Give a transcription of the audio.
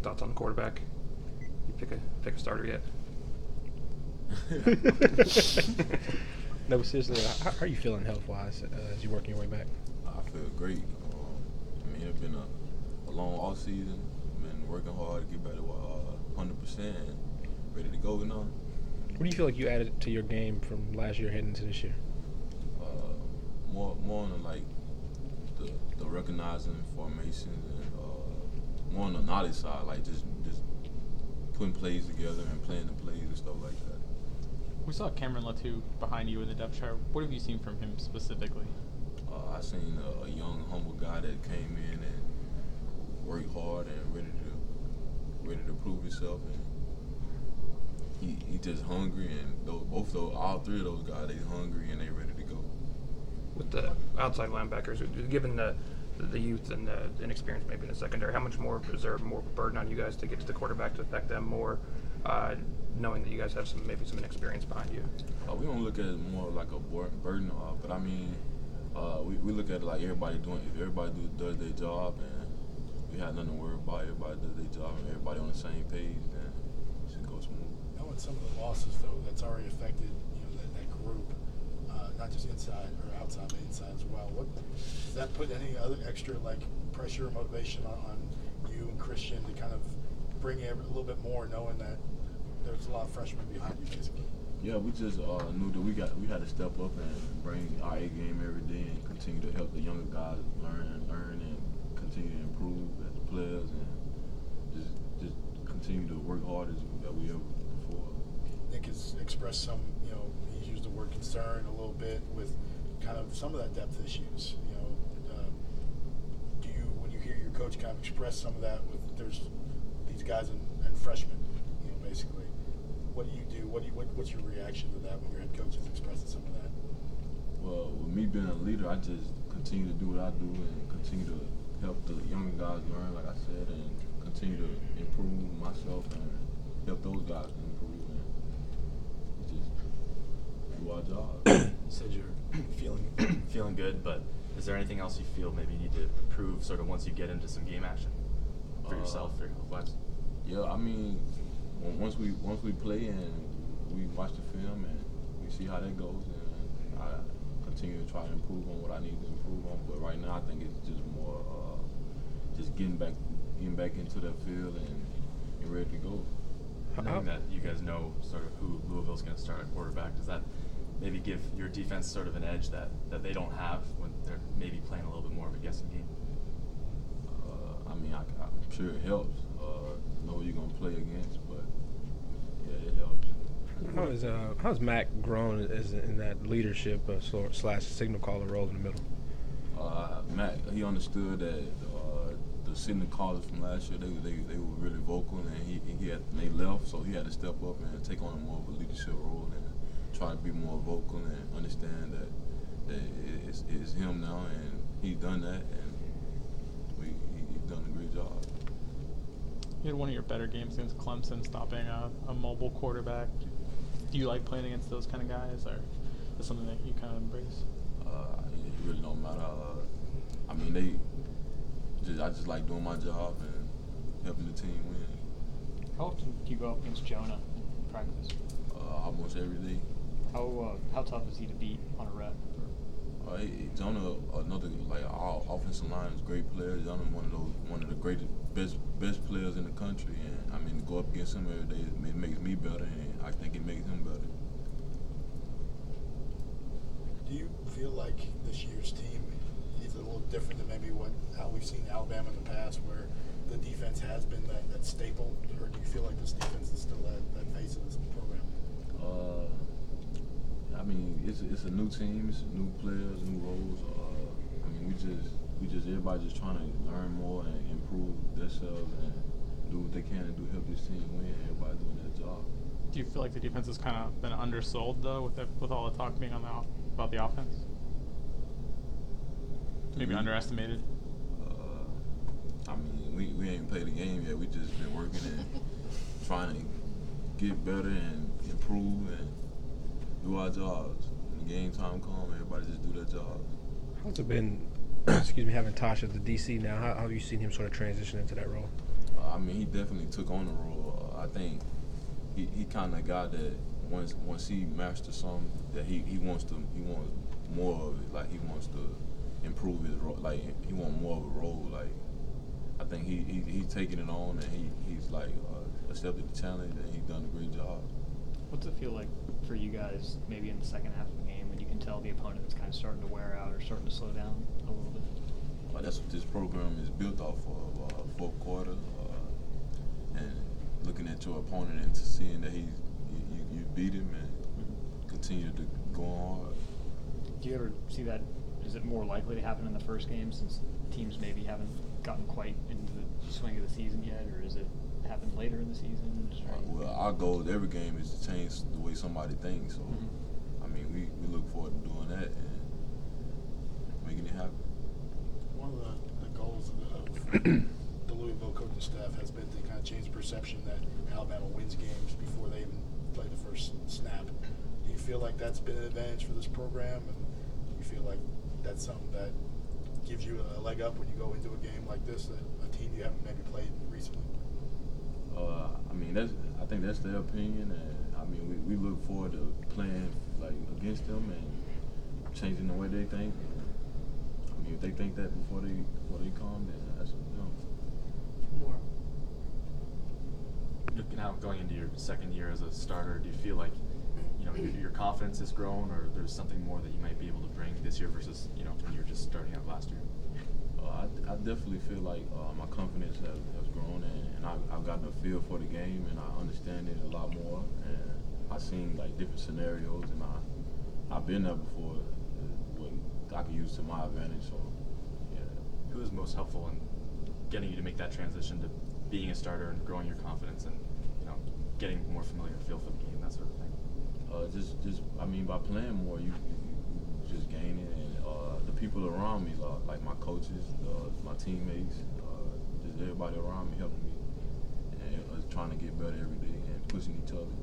thoughts on the quarterback? You pick a starter yet? No, but seriously, how are you feeling health-wise as you're working your way back? I feel great. I mean, it's been a long off season. Been working hard to get back to 100% and ready to go now. What do you feel like you added to your game from last year heading into this year? More on the recognizing formations and more on the knowledge side, like just putting plays together and playing the plays and stuff like that. We saw Cameron Latu behind you in the depth chart. What have you seen from him specifically? I seen a young, humble guy that came in and worked hard and ready to prove himself, and he just hungry, and all three of those guys, they hungry and they ready to go. With the outside linebackers, given the youth and the inexperience maybe in the secondary, how much more is there more burden on you guys to get to the quarterback to affect them more, knowing that you guys have some inexperience behind you? We don't look at it more like a burden, but I mean, we look at it like everybody doing. If everybody does their job, and we have nothing to worry about, everybody does their job, and everybody on the same page, then it should go smooth. Knowing some of the losses though, that's already affected that group, not just inside or outside, but inside as well. What does that put any other extra pressure or motivation on you and Christian to kind of bring in a little bit more, knowing that there's a lot of freshmen behind you, basically? Yeah, we just knew that we had to step up and bring our A game every day and continue to help the younger guys learn and continue to improve as players and just continue to work hard as we ever before. Nick has expressed some, he's used the word concern a little bit with kind of some of that depth issues. Do you, when you hear your coach kind of express some of that with there's these guys and freshmen, basically, what do you do? What's your reaction to that when your head coach is expressing some of that? Well, with me being a leader, I just continue to do what I do and continue to help the younger guys learn, like I said, and continue to improve myself and help those guys improve and just do our job. You said you're feeling good, but is there anything else you feel maybe you need to improve sort of once you get into some game action for yourself, for your health-wise? Yeah, I mean, once we play and we watch the film and we see how that goes, and I continue to try to improve on what I need to improve on. But right now, I think it's just more just getting back into that field and ready to go. Knowing that you guys know sort of who Louisville's going to start at quarterback, does that maybe give your defense sort of an edge that they don't have when they're maybe playing a little bit more of a guessing game? I mean, I'm sure it helps. Know who you're going to play against, but yeah, it helps. How's Mac grown in that leadership / signal caller role in the middle? Mac, he understood that the signal callers from last year, they were really vocal, and they left, so he had to step up and take on more of a leadership role and try to be more vocal and understand that it's him now, and he's done that, and he's done a great job. You had one of your better games against Clemson, stopping a mobile quarterback. Do you like playing against those kind of guys, or is something that you kind of embrace? It really don't matter. I mean, I just like doing my job and helping the team win. How often do you go up against Jonah in practice? Almost every day. How tough is he to beat on a rep? Jonah, our offensive line is a great player. Jonah, one of the greatest, best players in the country, and I mean to go up against him every day, it makes me better, and I think it makes him better. Do you feel like this year's team is a little different than maybe how we've seen Alabama in the past, where the defense has been that staple, or do you feel like this defense is still that face of this program? I mean, it's a new team, it's new players, new roles. I mean, everybody just trying to learn more and improve themselves and do what they can to help this team win. Everybody doing their job. Do you feel like the defense has kind of been undersold though, with all the talk being about the offense? Maybe underestimated. I mean, we ain't played the game yet. We just been working and trying to get better and improve and do our jobs. When the game time comes, everybody just do their jobs. How's it been, having Tosh at the DC now? How have you seen him sort of transition into that role? I mean, he definitely took on the role. I think he kind of got that once he masters something that he wants more of it. Like he wants to improve his role. Like he wants more of a role. Like I think he's taking it on and he's like accepted the challenge and he's done a great job. What's it feel like for you guys, maybe in the second half of the game, when you can tell the opponent is kind of starting to wear out or starting to slow down a little bit? That's what this program is built off of, fourth quarter, and looking at your opponent and seeing that you beat him and continue to go on hard. Do you ever see that? Is it more likely to happen in the first game since teams maybe haven't gotten quite into the swing of the season yet, or is it happen later in the season? Well, our goal with every game is to change the way somebody thinks. So, I mean, we look forward to doing that and making it happen. One of the goals of the Louisville coaching staff has been to kind of change the perception that Alabama wins games before they even play the first snap. Do you feel like that's been an advantage for this program, and do you feel like that's something that gives you a leg up when you go into a game like this, a team you haven't maybe played recently? I mean, I think that's their opinion, and I mean, we look forward to playing like against them and changing the way they think. I mean, if they think that before they come, then that's More. Now going into your second year as a starter, do you feel like your confidence has grown, or there's something more that you might be able to bring this year versus when you were just starting out last year? I definitely feel like my confidence has grown, and I've gotten a feel for the game, and I understand it a lot more. And I've seen like different scenarios, and I've been there before. What I can use to my advantage. So, yeah. Who was most helpful in getting you to make that transition to being a starter and growing your confidence and getting more familiar feel for the game, that sort of thing? Just I mean, by playing more, you just gain it, and the people around me, like my coaches, my teammates, just everybody around me helping me, and trying to get better every day and pushing each other.